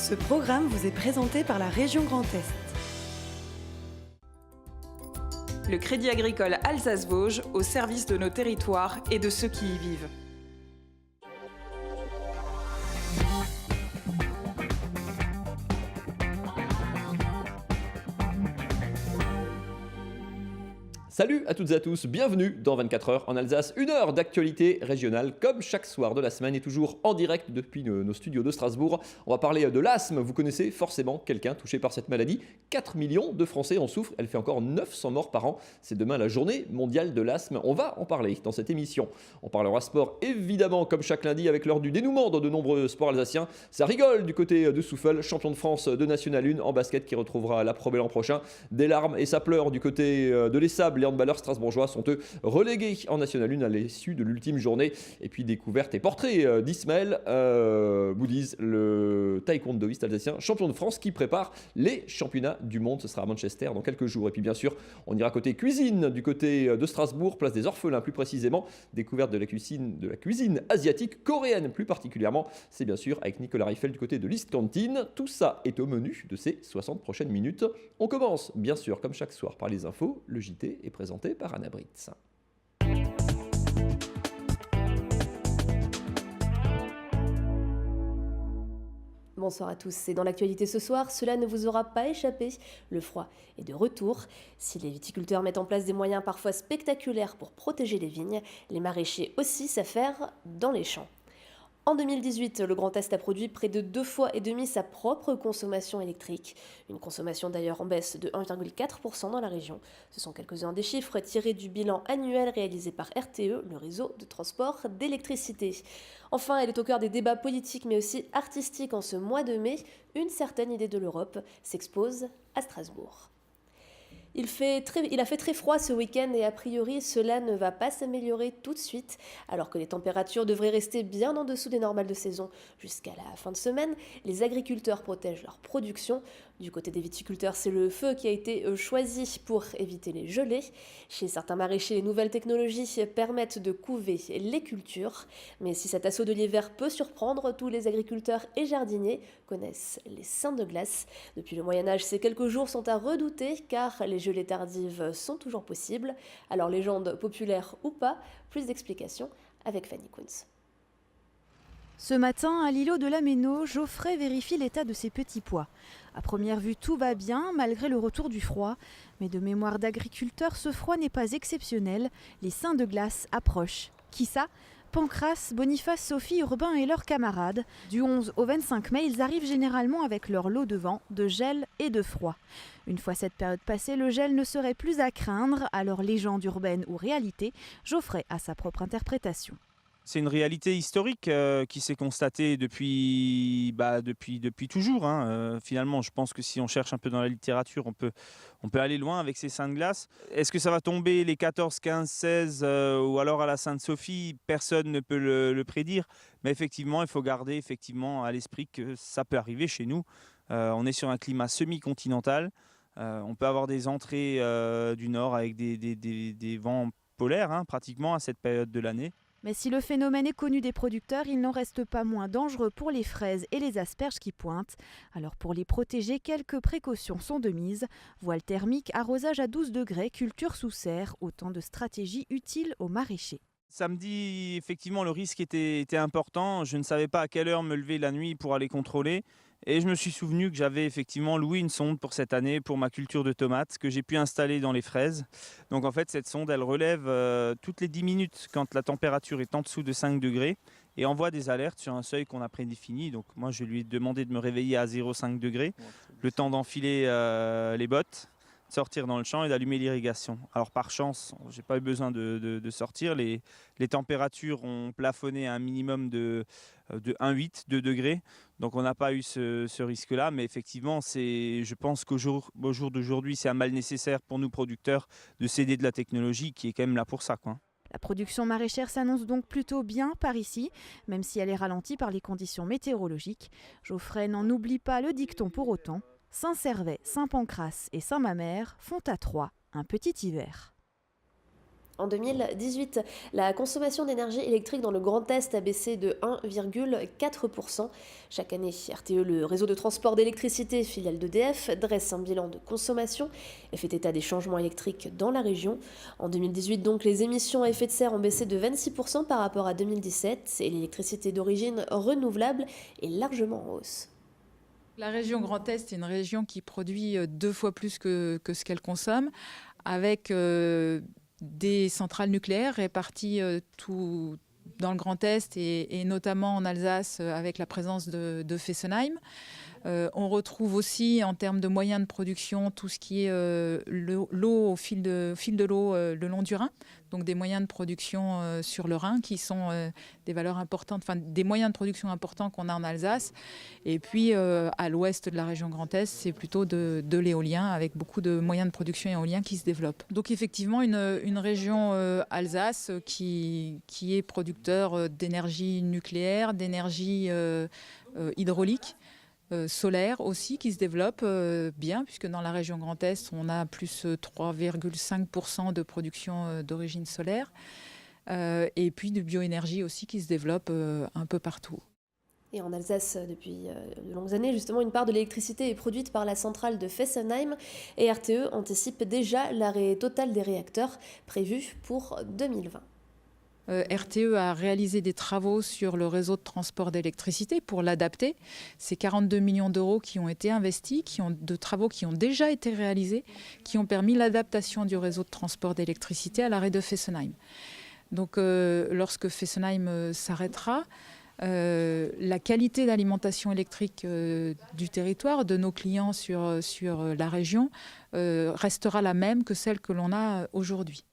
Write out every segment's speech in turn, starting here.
Ce programme vous est présenté par la région Grand Est. Le Crédit agricole Alsace-Vosges au service de nos territoires et de ceux qui y vivent. Salut à toutes et à tous, bienvenue dans 24 heures en Alsace, une heure d'actualité régionale comme chaque soir de la semaine et toujours en direct depuis nos studios de Strasbourg. On va parler de l'asthme, vous connaissez forcément quelqu'un touché par cette maladie. 4 millions de Français en souffrent, elle fait encore 900 morts par an. C'est demain la journée mondiale de l'asthme, on va en parler dans cette émission. On parlera sport évidemment comme chaque lundi avec l'heure du dénouement dans de nombreux sports alsaciens. Ça rigole du côté de Souffel, champion de France de National 1 en basket qui retrouvera la Pro B l'an prochain. Des larmes et ça pleure du côté de l'Essable. Les handballeurs strasbourgeois sont eux relégués en National 1 à l'issue de l'ultime journée. Et puis découverte et portrait d'Ismaël Boudiz, le taekwondoïste alsacien, champion de France qui prépare les championnats du monde. Ce sera à Manchester dans quelques jours. Et puis bien sûr, on ira côté cuisine du côté de Strasbourg, place des Orphelins plus précisément. Découverte de la cuisine asiatique, coréenne plus particulièrement. C'est bien sûr avec Nicolas Rieffel du côté de l'East Cantine. Tout ça est au menu de ces 60 prochaines minutes. On commence bien sûr comme chaque soir par les infos. Le JT est présenté par Anna Britz. Bonsoir à tous, c'est dans l'actualité ce soir, cela ne vous aura pas échappé, le froid est de retour. Si les viticulteurs mettent en place des moyens parfois spectaculaires pour protéger les vignes, les maraîchers aussi s'affairent dans les champs. En 2018, le Grand Est a produit près de 2,5 fois sa propre consommation électrique. Une consommation d'ailleurs en baisse de 1,4% dans la région. Ce sont quelques-uns des chiffres tirés du bilan annuel réalisé par RTE, le réseau de transport d'électricité. Enfin, elle est au cœur des débats politiques mais aussi artistiques en ce mois de mai. Une certaine idée de l'Europe s'expose à Strasbourg. Il a fait très froid ce week-end et a priori cela ne va pas s'améliorer tout de suite. Alors que les températures devraient rester bien en dessous des normales de saison jusqu'à la fin de semaine, les agriculteurs protègent leur production. Du côté des viticulteurs, c'est le feu qui a été choisi pour éviter les gelées. Chez certains maraîchers, les nouvelles technologies permettent de couver les cultures. Mais si cet assaut de l'hiver peut surprendre, tous les agriculteurs et jardiniers connaissent les seins de glace. Depuis le Moyen-Âge, ces quelques jours sont à redouter car les gelées tardives sont toujours possibles. Alors légende populaire ou pas, plus d'explications avec Fanny Kunz. Ce matin, à l'îlot de la Méno, Geoffrey vérifie l'état de ses petits pois. À première vue, tout va bien, malgré le retour du froid. Mais de mémoire d'agriculteur, ce froid n'est pas exceptionnel. Les seins de glace approchent. Qui ça ? Pancras, Boniface, Sophie, Urbain et leurs camarades. Du 11 au 25 mai, ils arrivent généralement avec leur lot de vent, de gel et de froid. Une fois cette période passée, le gel ne serait plus à craindre. Alors légende urbaine ou réalité, Geoffrey a sa propre interprétation. C'est une réalité historique qui s'est constatée depuis toujours. Finalement, je pense que si on cherche un peu dans la littérature, on peut aller loin avec ces seins de glace. Est-ce que ça va tomber les 14, 15, 16 ou alors à la Sainte-Sophie ? Personne ne peut le prédire. Mais effectivement, il faut garder à l'esprit que ça peut arriver chez nous. On est sur un climat semi-continental. On peut avoir des entrées du nord avec des vents polaires pratiquement à cette période de l'année. Mais si le phénomène est connu des producteurs, il n'en reste pas moins dangereux pour les fraises et les asperges qui pointent. Alors pour les protéger, quelques précautions sont de mise. Voile thermique, arrosage à 12 degrés, culture sous serre, autant de stratégies utiles aux maraîchers. Samedi, effectivement, le risque était important. Je ne savais pas à quelle heure me lever la nuit pour aller contrôler. Et je me suis souvenu que j'avais effectivement loué une sonde pour cette année pour ma culture de tomates que j'ai pu installer dans les fraises. Donc en fait, cette sonde, elle relève toutes les 10 minutes quand la température est en dessous de 5 degrés et envoie des alertes sur un seuil qu'on a prédéfini. Donc moi, je lui ai demandé de me réveiller à 0,5 degrés, le temps d'enfiler les bottes, de sortir dans le champ et d'allumer l'irrigation. Alors par chance, je n'ai pas eu besoin de sortir. Les températures ont plafonné à un minimum de 1,8, 2 degrés. Donc on n'a pas eu ce risque-là. Mais effectivement, je pense qu'au jour d'aujourd'hui, c'est un mal nécessaire pour nous producteurs de céder de la technologie qui est quand même là pour ça, quoi. La production maraîchère s'annonce donc plutôt bien par ici, même si elle est ralentie par les conditions météorologiques. Geoffrey n'en oublie pas le dicton pour autant. Saint-Servais, Saint-Pancras et Saint-Mamère font à 3 un petit hiver. En 2018, la consommation d'énergie électrique dans le Grand Est a baissé de 1,4%. Chaque année, RTE, le réseau de transport d'électricité, filiale d'EDF, dresse un bilan de consommation et fait état des changements électriques dans la région. En 2018, donc, les émissions à effet de serre ont baissé de 26% par rapport à 2017 et l'électricité d'origine renouvelable est largement en hausse. La région Grand Est est une région qui produit 2 fois plus que ce qu'elle consomme, avec des centrales nucléaires réparties tout dans le Grand Est et notamment en Alsace avec la présence de Fessenheim. On retrouve aussi en termes de moyens de production tout ce qui est l'eau au fil de l'eau le long du Rhin, donc des moyens de production sur le Rhin qui sont des valeurs importantes, enfin des moyens de production importants qu'on a en Alsace. Et puis à l'ouest de la région Grand Est, c'est plutôt de l'éolien avec beaucoup de moyens de production éoliens qui se développent. Donc effectivement une région Alsace qui est producteur d'énergie nucléaire, d'énergie hydraulique, solaire aussi qui se développe bien, puisque dans la région Grand Est, on a plus 3,5% de production d'origine solaire, et puis de bioénergie aussi qui se développe un peu partout. Et en Alsace, depuis de longues années, justement, une part de l'électricité est produite par la centrale de Fessenheim et RTE anticipe déjà l'arrêt total des réacteurs prévu pour 2020. RTE a réalisé des travaux sur le réseau de transport d'électricité pour l'adapter. C'est 42 millions d'euros qui ont été investis, de travaux qui ont déjà été réalisés, qui ont permis l'adaptation du réseau de transport d'électricité à l'arrêt de Fessenheim. Donc lorsque Fessenheim s'arrêtera, la qualité d'alimentation électrique du territoire, de nos clients sur la région, restera la même que celle que l'on a aujourd'hui.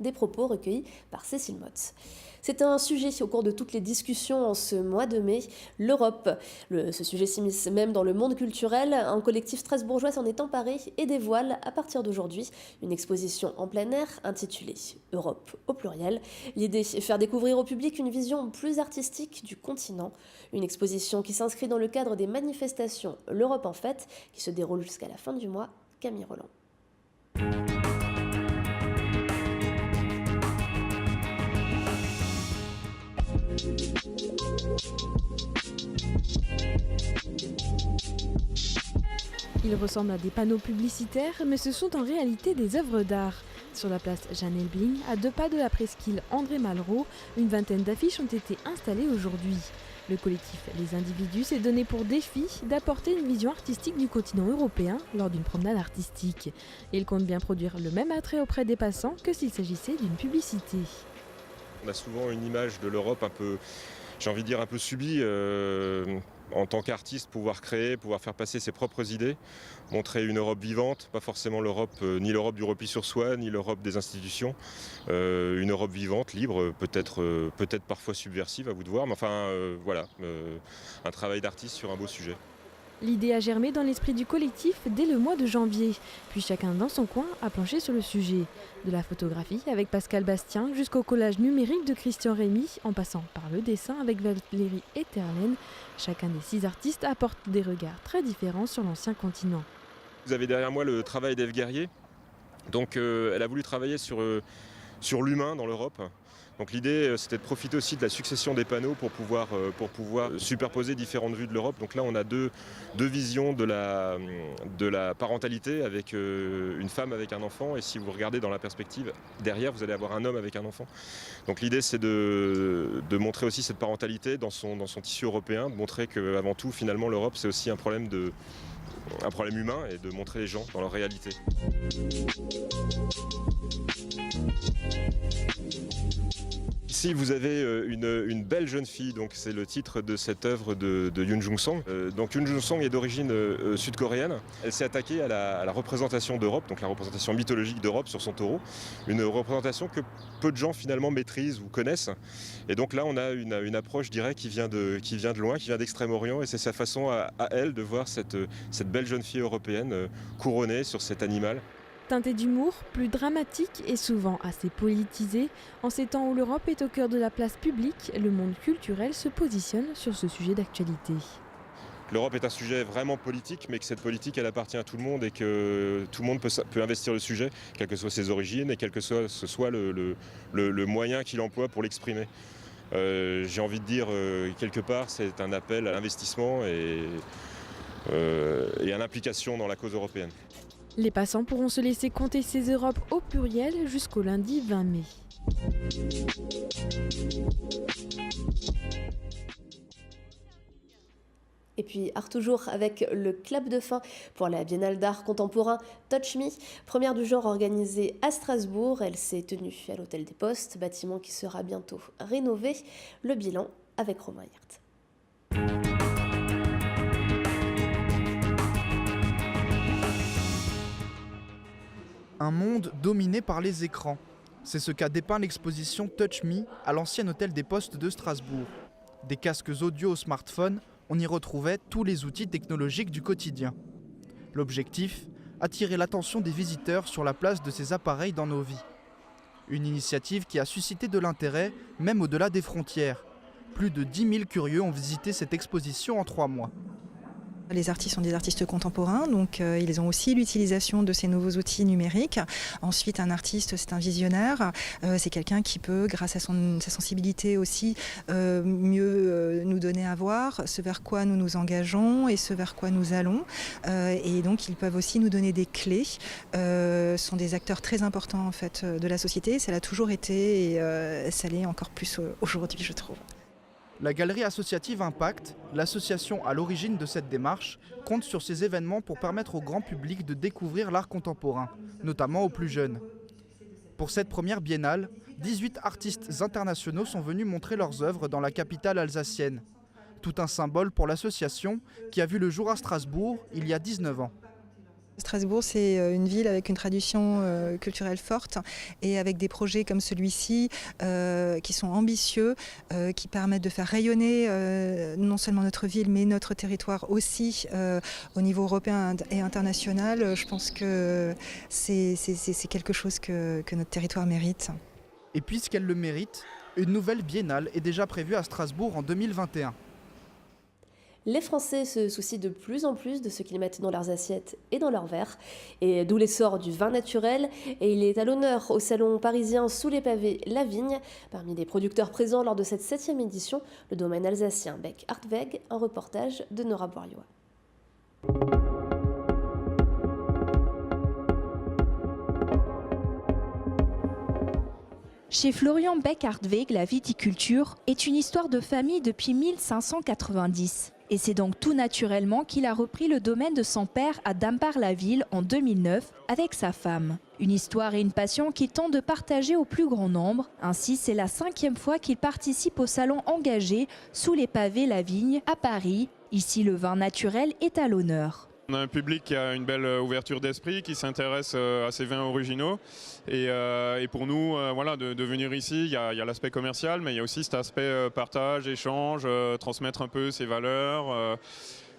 Des propos recueillis par Cécile Motz. C'est un sujet au cours de toutes les discussions en ce mois de mai, l'Europe. Ce sujet s'immisce même dans le monde culturel. Un collectif strasbourgeois s'en est emparé et dévoile à partir d'aujourd'hui une exposition en plein air intitulée « Europe au pluriel ». L'idée est de faire découvrir au public une vision plus artistique du continent. Une exposition qui s'inscrit dans le cadre des manifestations L'Europe en fête qui se déroule jusqu'à la fin du mois. Camille Roland. Ils ressemblent à des panneaux publicitaires, mais ce sont en réalité des œuvres d'art. Sur la place Jeanne-Elbling, à 2 pas de la presqu'île André Malraux, une vingtaine d'affiches ont été installées aujourd'hui. Le collectif Les Individus s'est donné pour défi d'apporter une vision artistique du continent européen lors d'une promenade artistique. Et il compte bien produire le même attrait auprès des passants que s'il s'agissait d'une publicité. On a souvent une image de l'Europe un peu, j'ai envie de dire un peu subie, en tant qu'artiste, pouvoir créer, pouvoir faire passer ses propres idées, montrer une Europe vivante, pas forcément l'Europe, ni l'Europe du repli sur soi, ni l'Europe des institutions, une Europe vivante, libre, peut-être parfois subversive, à vous de voir, mais enfin voilà, un travail d'artiste sur un beau sujet. L'idée a germé dans l'esprit du collectif dès le mois de janvier, puis chacun dans son coin a planché sur le sujet. De la photographie avec Pascal Bastien jusqu'au collage numérique de Christian Rémy, en passant par le dessin avec Valérie Eterlen, chacun des 6 artistes apporte des regards très différents sur l'ancien continent. Vous avez derrière moi le travail d'Ève Guerrier, donc elle a voulu travailler sur l'humain dans l'Europe. Donc l'idée, c'était de profiter aussi de la succession des panneaux pour pouvoir superposer différentes vues de l'Europe. Donc là, on a deux visions de la parentalité avec une femme avec un enfant. Et si vous regardez dans la perspective, derrière, vous allez avoir un homme avec un enfant. Donc l'idée, c'est de montrer aussi cette parentalité dans son tissu européen, de montrer qu'avant tout, finalement, l'Europe, c'est aussi un problème humain et de montrer les gens dans leur réalité. Ici, vous avez une belle jeune fille, donc c'est le titre de cette œuvre de Yoon Jung-song. Donc Yoon Jung-song est d'origine sud-coréenne. Elle s'est attaquée à la représentation d'Europe, donc la représentation mythologique d'Europe sur son taureau. Une représentation que peu de gens finalement maîtrisent ou connaissent. Et donc là, on a une approche, je dirais, qui vient de loin, qui vient d'Extrême-Orient. Et c'est sa façon à elle de voir cette belle jeune fille européenne couronnée sur cet animal. Teinté d'humour, plus dramatique et souvent assez politisé, en ces temps où l'Europe est au cœur de la place publique, le monde culturel se positionne sur ce sujet d'actualité. l'Europe est un sujet vraiment politique, mais que cette politique elle appartient à tout le monde et que tout le monde peut investir le sujet, quelles que soient ses origines et quel que ce soit le moyen qu'il emploie pour l'exprimer. J'ai envie de dire quelque part c'est un appel à l'investissement et à l'implication dans la cause européenne. Les passants pourront se laisser compter ces Europes au pluriel jusqu'au lundi 20 mai. Et puis, art toujours avec le clap de fin pour la Biennale d'art contemporain Touch Me, première du genre organisée à Strasbourg. Elle s'est tenue à l'Hôtel des Postes, bâtiment qui sera bientôt rénové. Le bilan avec Romain Hirt. Un monde dominé par les écrans. C'est ce qu'a dépeint l'exposition Touch Me à l'ancien Hôtel des Postes de Strasbourg. Des casques audio au smartphone, on y retrouvait tous les outils technologiques du quotidien. L'objectif, attirer l'attention des visiteurs sur la place de ces appareils dans nos vies. Une initiative qui a suscité de l'intérêt, même au-delà des frontières. Plus de 10 000 curieux ont visité cette exposition en 3 mois. Les artistes sont des artistes contemporains, donc ils ont aussi l'utilisation de ces nouveaux outils numériques. Ensuite, un artiste, c'est un visionnaire. C'est quelqu'un qui peut, grâce à sa sensibilité aussi, mieux nous donner à voir ce vers quoi nous nous engageons et ce vers quoi nous allons. Et donc, ils peuvent aussi nous donner des clés. Ce sont des acteurs très importants en fait, de la société. Ça l'a toujours été et ça l'est encore plus aujourd'hui, je trouve. La galerie associative Impact, l'association à l'origine de cette démarche, compte sur ces événements pour permettre au grand public de découvrir l'art contemporain, notamment aux plus jeunes. Pour cette première biennale, 18 artistes internationaux sont venus montrer leurs œuvres dans la capitale alsacienne. Tout un symbole pour l'association qui a vu le jour à Strasbourg il y a 19 ans. Strasbourg, c'est une ville avec une tradition culturelle forte et avec des projets comme celui-ci qui sont ambitieux, qui permettent de faire rayonner non seulement notre ville mais notre territoire aussi au niveau européen et international. Je pense que c'est quelque chose que notre territoire mérite. Et puisqu'elle le mérite, une nouvelle biennale est déjà prévue à Strasbourg en 2021. Les Français se soucient de plus en plus de ce qu'ils mettent dans leurs assiettes et dans leurs verres, et d'où l'essor du vin naturel. Et il est à l'honneur au salon parisien Sous les pavés La Vigne. Parmi les producteurs présents lors de cette 7e édition, le domaine alsacien Beck Hartweg, un reportage de Nora Bouriois. Chez Florian Beck Hartweg, la viticulture est une histoire de famille depuis 1590. Et c'est donc tout naturellement qu'il a repris le domaine de son père à Dambar-la-Ville en 2009 avec sa femme. Une histoire et une passion qu'il tente de partager au plus grand nombre. Ainsi, c'est la 5e fois qu'il participe au salon engagé Sous les pavés La Vigne à Paris. Ici, le vin naturel est à l'honneur. On a un public qui a une belle ouverture d'esprit, qui s'intéresse à ces vins originaux. Et pour nous, voilà, de venir ici, il y a l'aspect commercial, mais il y a aussi cet aspect partage, échange, transmettre un peu ses valeurs,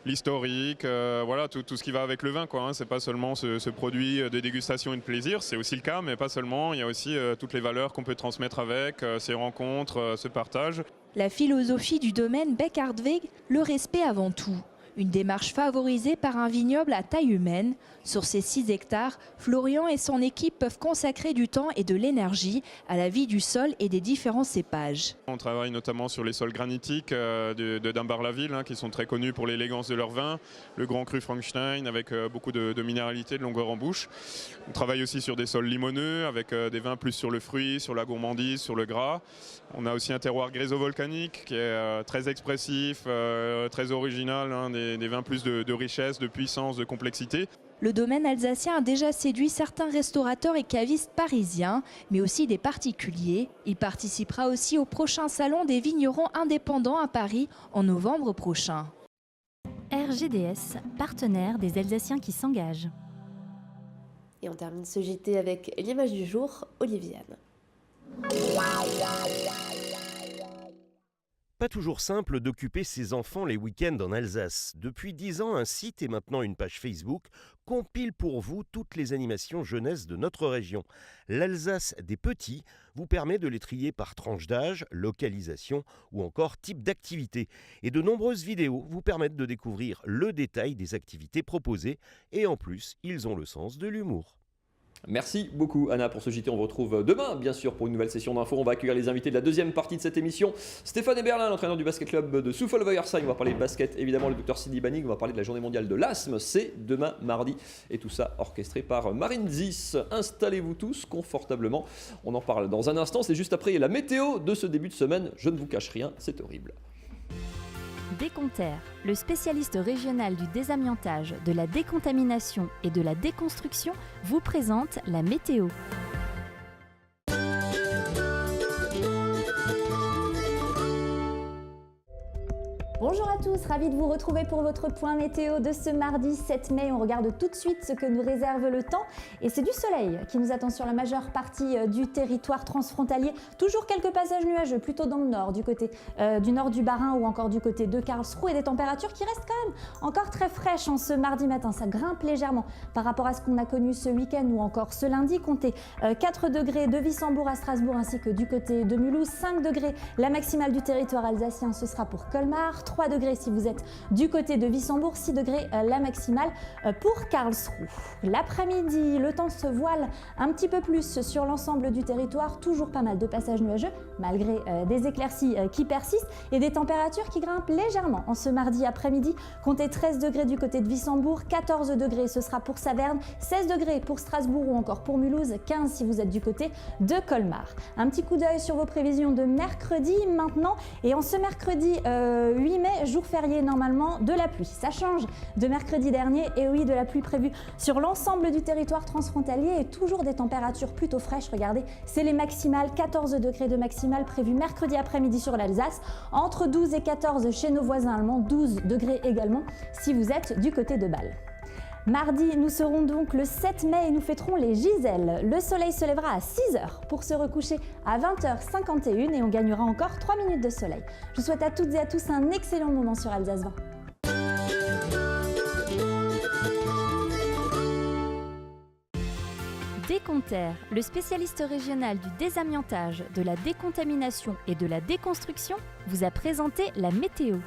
l'historique, voilà, tout ce qui va avec le vin, quoi, hein. C'est pas seulement ce produit de dégustation et de plaisir, c'est aussi le cas, mais pas seulement. Il y a aussi toutes les valeurs qu'on peut transmettre avec, ces rencontres, ce partage. La philosophie du domaine Beck Hartweg, le respect avant tout. Une démarche favorisée par un vignoble à taille humaine. Sur ces 6 hectares, Florian et son équipe peuvent consacrer du temps et de l'énergie à la vie du sol et des différents cépages. On travaille notamment sur les sols granitiques de Dambar-la-Ville, hein, qui sont très connus pour l'élégance de leur vin. Le grand cru Frankenstein avec beaucoup de minéralité, de longueur en bouche. On travaille aussi sur des sols limoneux avec des vins plus sur le fruit, sur la gourmandise, sur le gras. On a aussi un terroir gréso-volcanique qui est très expressif, très original, hein, des vins plus de richesse, de puissance, de complexité. Le domaine alsacien a déjà séduit certains restaurateurs et cavistes parisiens, mais aussi des particuliers. Il participera aussi au prochain salon des vignerons indépendants à Paris en novembre prochain. RGDS, partenaire des Alsaciens qui s'engagent. Et on termine ce JT avec l'image du jour, Oliviane. Pas toujours simple d'occuper ses enfants les week-ends en Alsace. Depuis 10 ans, un site et maintenant une page Facebook compilent pour vous toutes les animations jeunesse de notre région. L'Alsace des petits vous permet de les trier par tranche d'âge, localisation ou encore type d'activité. Et de nombreuses vidéos vous permettent de découvrir le détail des activités proposées. Et en plus, ils ont le sens de l'humour. Merci beaucoup Anna pour ce JT, on vous retrouve demain bien sûr pour une nouvelle session d'infos. On va accueillir les invités de la deuxième partie de cette émission. Stéphane Eberlin, l'entraîneur du basket club de Souffolweijersheim, on va parler de basket, évidemment le docteur Sidi Banig, on va parler de la journée mondiale de l'asthme, c'est demain mardi et tout ça orchestré par Marine Zis. Installez-vous tous confortablement, on en parle dans un instant, c'est juste après la météo de ce début de semaine, je ne vous cache rien, c'est horrible. Déconter, le spécialiste régional du désamiantage, de la décontamination et de la déconstruction, vous présente la météo. Bonjour à tous, ravi de vous retrouver pour votre point météo de ce mardi 7 mai. On regarde tout de suite ce que nous réserve le temps et c'est du soleil qui nous attend sur la majeure partie du territoire transfrontalier. Toujours quelques passages nuageux, plutôt dans le nord, du côté du nord du Bas-Rhin ou encore du côté de Karlsruhe et des températures qui restent quand même encore très fraîches en ce mardi matin. Ça grimpe légèrement par rapport à ce qu'on a connu ce week-end ou encore ce lundi. Comptez 4 degrés de Wissembourg à Strasbourg ainsi que du côté de Mulhouse, 5 degrés la maximale du territoire alsacien, ce sera pour Colmar, 3 degrés si vous êtes du côté de Wissembourg, 6 degrés la maximale pour Karlsruhe. L'après-midi, le temps se voile un petit peu plus sur l'ensemble du territoire, toujours pas mal de passages nuageux malgré des éclaircies qui persistent et des températures qui grimpent légèrement en ce mardi après-midi. Comptez 13 degrés du côté de Wissembourg, 14 degrés ce sera pour Saverne, 16 degrés pour Strasbourg ou encore pour Mulhouse, 15 si vous êtes du côté de Colmar. Un petit coup d'œil sur vos prévisions de mercredi maintenant et en ce mercredi 8 mai, jour férié normalement, de la pluie. Ça change de mercredi dernier et oui, de la pluie prévue sur l'ensemble du territoire transfrontalier et toujours des températures plutôt fraîches. Regardez, c'est les maximales, 14 degrés de maximale prévues mercredi après-midi sur l'Alsace, entre 12 et 14 chez nos voisins allemands, 12 degrés également si vous êtes du côté de Bâle. Mardi, nous serons donc le 7 mai et nous fêterons les Giselles. Le soleil se lèvera à 6h pour se recoucher à 20h51 et on gagnera encore 3 minutes de soleil. Je vous souhaite à toutes et à tous un excellent moment sur Alsace 20. Déconter, le spécialiste régional du désamiantage, de la décontamination et de la déconstruction, vous a présenté la météo.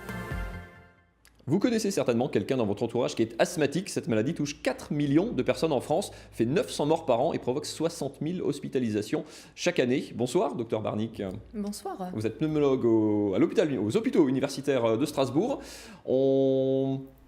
Vous connaissez certainement quelqu'un dans votre entourage qui est asthmatique. Cette maladie touche 4 millions de personnes en France, fait 900 morts par an et provoque 60 000 hospitalisations chaque année. Bonsoir, docteur Barnick. Bonsoir. Vous êtes pneumologue aux hôpitaux universitaires de Strasbourg.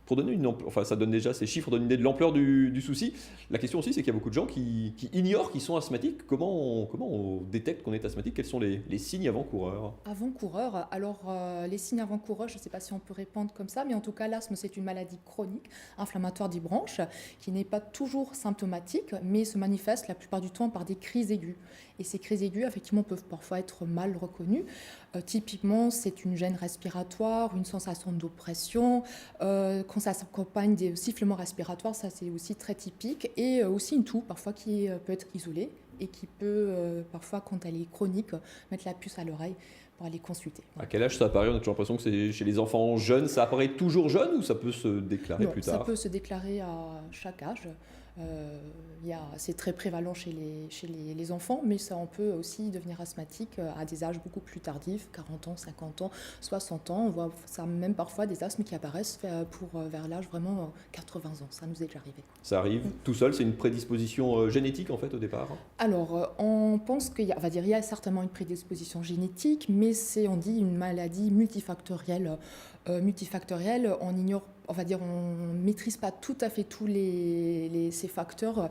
Pour donner ça donne déjà ces chiffres, donne une idée de l'ampleur du souci. La question aussi, c'est qu'il y a beaucoup de gens qui ignorent qu'ils sont asthmatiques. Comment on détecte qu'on est asthmatique? Quels sont les signes avant-coureurs? Avant-coureurs, alors les signes avant-coureurs, je ne sais pas si on peut répondre comme ça, mais en tout cas, l'asthme, c'est une maladie chronique, inflammatoire des bronches, qui n'est pas toujours symptomatique, mais se manifeste la plupart du temps par des crises aiguës. Et ces crises aiguës, effectivement, peuvent parfois être mal reconnues. Typiquement, c'est une gêne respiratoire, une sensation d'oppression, quand ça s'accompagne des sifflements respiratoires, ça c'est aussi très typique, et aussi une toux parfois qui peut être isolée et qui peut parfois, quand elle est chronique, mettre la puce à l'oreille pour aller consulter. À quel âge ça apparaît? On a toujours l'impression que c'est chez les enfants jeunes. Ça apparaît toujours jeune ou ça peut se déclarer plus tard? Ça peut se déclarer à chaque âge. C'est très prévalent chez les enfants, mais ça, on peut aussi devenir asthmatique à des âges beaucoup plus tardifs, 40 ans, 50 ans, 60 ans. On voit ça même parfois des asthmes qui apparaissent vers l'âge vraiment 80 ans. Ça nous est déjà arrivé. Ça arrive tout seul? C'est une prédisposition génétique en fait au départ? Alors, on pense qu'il y a certainement une prédisposition génétique, mais on dit une maladie multifactorielle. On ignore, on ne maîtrise pas tout à fait tous ces facteurs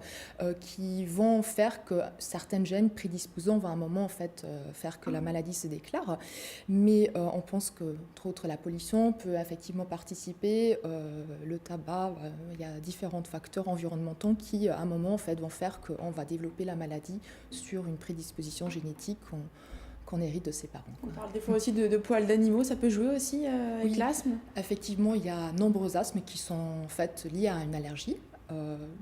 qui vont faire que certaines gènes prédisposants vont à un moment faire que la maladie se déclare. Mais on pense que, entre autres, la pollution peut effectivement participer, le tabac, il y a différents facteurs environnementaux qui, à un moment, vont faire qu'on va développer la maladie sur une prédisposition génétique qu'on hérite de ses parents. On parle des fois aussi de poils d'animaux, ça peut jouer aussi avec l'asthme? Effectivement, il y a nombreux asthmes qui sont liés à une allergie.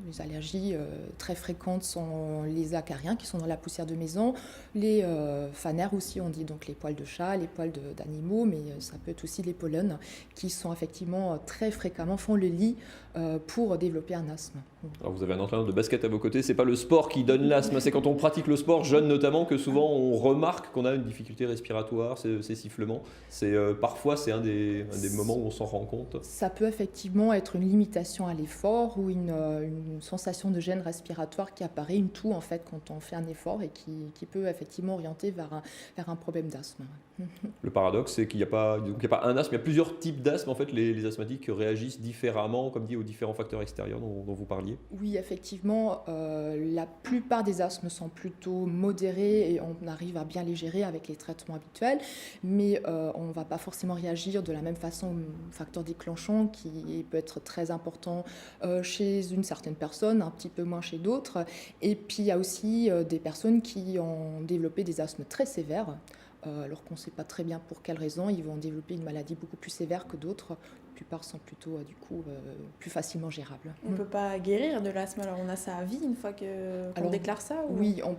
Les allergies très fréquentes sont les acariens qui sont dans la poussière de maison, les phanères aussi, on dit donc les poils de chat, les poils d'animaux, mais ça peut être aussi les pollens qui sont effectivement très fréquemment font le lit pour développer un asthme. Alors vous avez un entraîneur de basket à vos côtés, c'est pas le sport qui donne l'asthme, c'est quand on pratique le sport, jeune notamment, que souvent on remarque qu'on a une difficulté respiratoire, ces sifflements. Parfois c'est un des moments où on s'en rend compte. Ça peut effectivement être une limitation à l'effort ou une sensation de gêne respiratoire qui apparaît, une toux en fait quand on fait un effort et qui peut effectivement orienter vers un problème d'asthme. Le paradoxe, c'est qu'il n'y a pas un asthme, il y a plusieurs types d'asthme. En fait, les asthmatiques réagissent différemment, comme dit, aux différents facteurs extérieurs dont vous parliez. Oui, effectivement, la plupart des asthmes sont plutôt modérés et on arrive à bien les gérer avec les traitements habituels, mais on ne va pas forcément réagir de la même façon au facteur déclenchant qui peut être très important chez une certaine personne, un petit peu moins chez d'autres. Et puis il y a aussi des personnes qui ont développé des asthmes très sévères. Alors qu'on ne sait pas très bien pour quelles raisons, ils vont développer une maladie beaucoup plus sévère que d'autres. La plupart sont plutôt plus facilement gérables. On ne peut pas guérir de l'asthme, alors on a ça à vie une fois qu'on déclare ça ou... Oui, on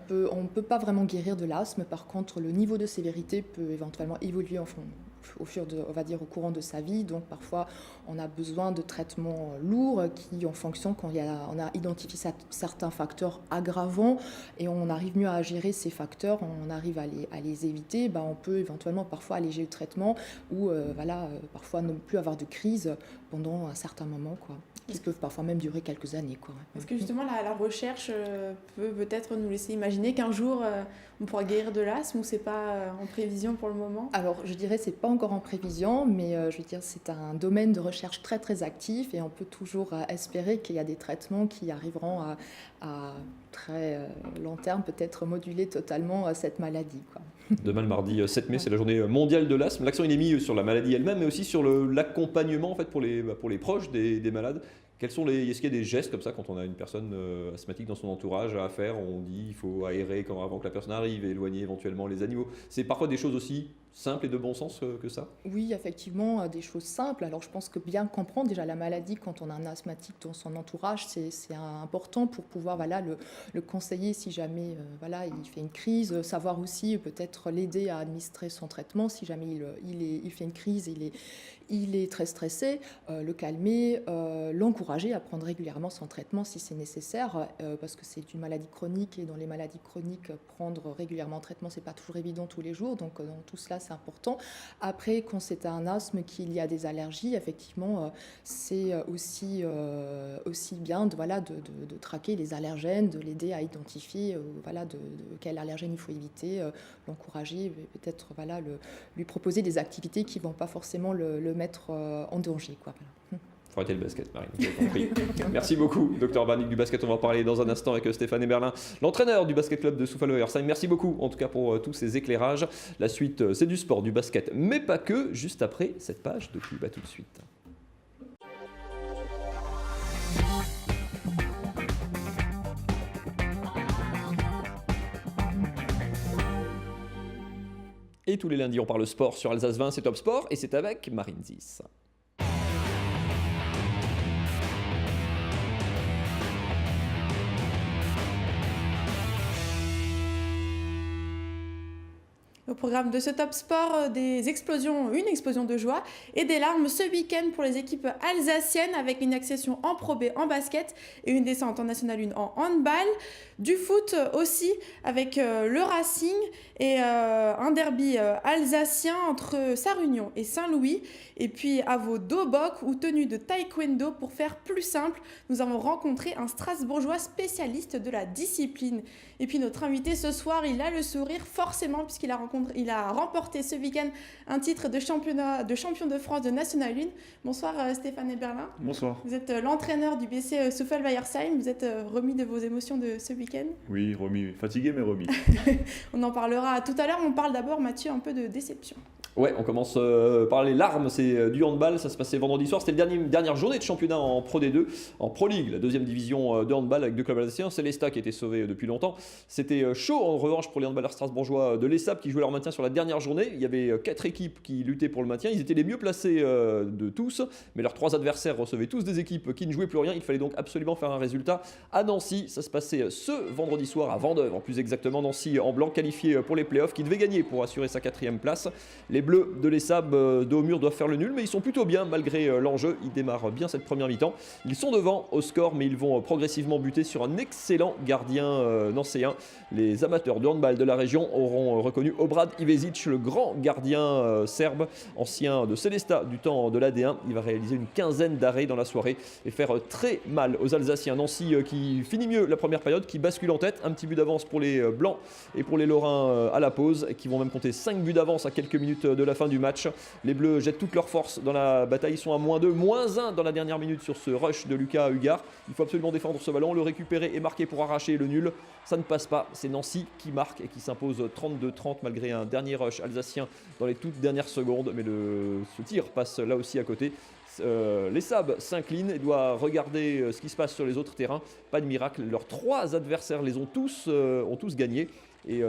peut pas vraiment guérir de l'asthme. Par contre, le niveau de sévérité peut éventuellement évoluer au courant de sa vie. Donc parfois, on a besoin de traitements lourds qui, en fonction, quand on a identifié certains facteurs aggravants et on arrive mieux à gérer ces facteurs, on arrive à les éviter, on peut éventuellement parfois alléger le traitement ou parfois ne plus avoir de crise pendant un certain moment, qui peuvent parfois même durer quelques années. Est-ce que justement la recherche peut peut-être nous laisser imaginer qu'un jour on pourra guérir de l'asthme ou c'est pas en prévision pour le moment ? Alors je dirais c'est pas encore en prévision, mais c'est un domaine de recherche très très actif et on peut toujours espérer qu'il y a des traitements qui arriveront à très long terme peut-être moduler totalement cette maladie. Demain, le mardi 7 mai, c'est la journée mondiale de l'asthme. L'accent il est mis sur la maladie elle-même, mais aussi sur l'accompagnement en fait, pour les proches des malades. Est-ce qu'il y a des gestes comme ça quand on a une personne asthmatique dans son entourage à faire ? On dit il faut aérer avant que la personne arrive et éloigner éventuellement les animaux. C'est parfois des choses aussi simples et de bon sens que ça ? Oui, effectivement, des choses simples. Alors je pense que bien comprendre déjà la maladie quand on a un asthmatique dans son entourage, c'est important pour pouvoir le conseiller si jamais il fait une crise, savoir aussi peut-être l'aider à administrer son traitement si jamais il fait une crise, il est très stressé, le calmer, l'encourager à prendre régulièrement son traitement si c'est nécessaire, parce que c'est une maladie chronique et dans les maladies chroniques, prendre régulièrement un traitement, c'est pas toujours évident tous les jours, donc dans tout cela c'est important. Après, quand c'est un asthme, qu'il y a des allergies, effectivement, c'est aussi bien de traquer les allergènes, de l'aider à identifier de quel allergène il faut éviter, l'encourager, peut-être lui proposer des activités qui ne vont pas forcément le mettre en danger. Il faut arrêter le basket, Marine, vous avez compris. Merci beaucoup, Dr Barnick du basket. On va en parler dans un instant avec Stéphane Eberlin, l'entraîneur du basket club de Souffalo-Ersheim. Merci beaucoup, en tout cas, pour tous ces éclairages. La suite, c'est du sport, du basket, mais pas que, juste après cette page de pub. À tout de suite. Et tous les lundis, on parle sport sur Alsace 20, c'est Top Sport, et c'est avec Marine Zis. Au programme de ce Top Sport, une explosion de joie et des larmes ce week-end pour les équipes alsaciennes avec une accession en Pro B en basket et une descente en National 1 en handball. Du foot aussi avec le Racing et un derby alsacien entre Sarre-Union et Saint-Louis. Et puis à vos Dobok ou tenue de taekwondo, pour faire plus simple, nous avons rencontré un Strasbourgeois spécialiste de la discipline. Et puis notre invité ce soir, il a le sourire forcément puisqu'il a remporté ce week-end un titre de champion de France de National 1. Bonsoir Stéphane Eberlin. Bonsoir. Vous êtes l'entraîneur du BC Souffel-Weiersheim. Vous êtes remis de vos émotions de ce week-end ? Oui, remis. Fatigué mais remis. On en parlera tout à l'heure. On parle d'abord, Mathieu, un peu de déception. Ouais, on commence par les larmes, c'est du handball, ça se passait vendredi soir, c'était la dernière journée de championnat en Pro D2, en Pro League, la deuxième division de handball avec deux clubs alsaciens, Célestat qui était sauvé depuis longtemps. C'était chaud en revanche pour les handballeurs strasbourgeois de l'ESAP qui jouaient leur maintien sur la dernière journée. Il y avait 4 équipes qui luttaient pour le maintien, ils étaient les mieux placés de tous, mais leurs 3 adversaires recevaient tous des équipes qui ne jouaient plus rien. Il fallait donc absolument faire un résultat à Nancy. Ça se passait ce vendredi soir à Vendeuvre, plus exactement. Nancy en blanc qualifié pour les playoffs, qui devait gagner pour assurer sa 4e place. Les Bleus de l'ESAP de Haut-Mur doivent faire le nul, mais ils sont plutôt bien malgré l'enjeu. Ils démarrent bien cette première mi-temps. Ils sont devant au score, mais ils vont progressivement buter sur un excellent gardien nancéen. Les amateurs de handball de la région auront reconnu Obrad Ivezic, le grand gardien serbe, ancien de Célestat du temps de l'AD1. Il va réaliser une quinzaine d'arrêts dans la soirée et faire très mal aux Alsaciens. Nancy qui finit mieux la première période, qui bascule en tête. Un petit but d'avance pour les Blancs et pour les Lorrains à la pause, qui vont même compter 5 buts d'avance à quelques minutes de la fin du match. Les Bleus jettent toute leur force dans la bataille, ils sont à -2, -1 dans la dernière minute sur ce rush de Lucas Hugard. Il faut absolument défendre ce ballon, le récupérer et marquer pour arracher le nul. Ça ne passe pas, c'est Nancy qui marque et qui s'impose 32-30 malgré un dernier rush alsacien dans les toutes dernières secondes, mais ce tir passe là aussi à côté. Les SAB s'inclinent et doivent regarder ce qui se passe sur les autres terrains. Pas de miracle, leurs 3 adversaires les ont tous gagnés. Et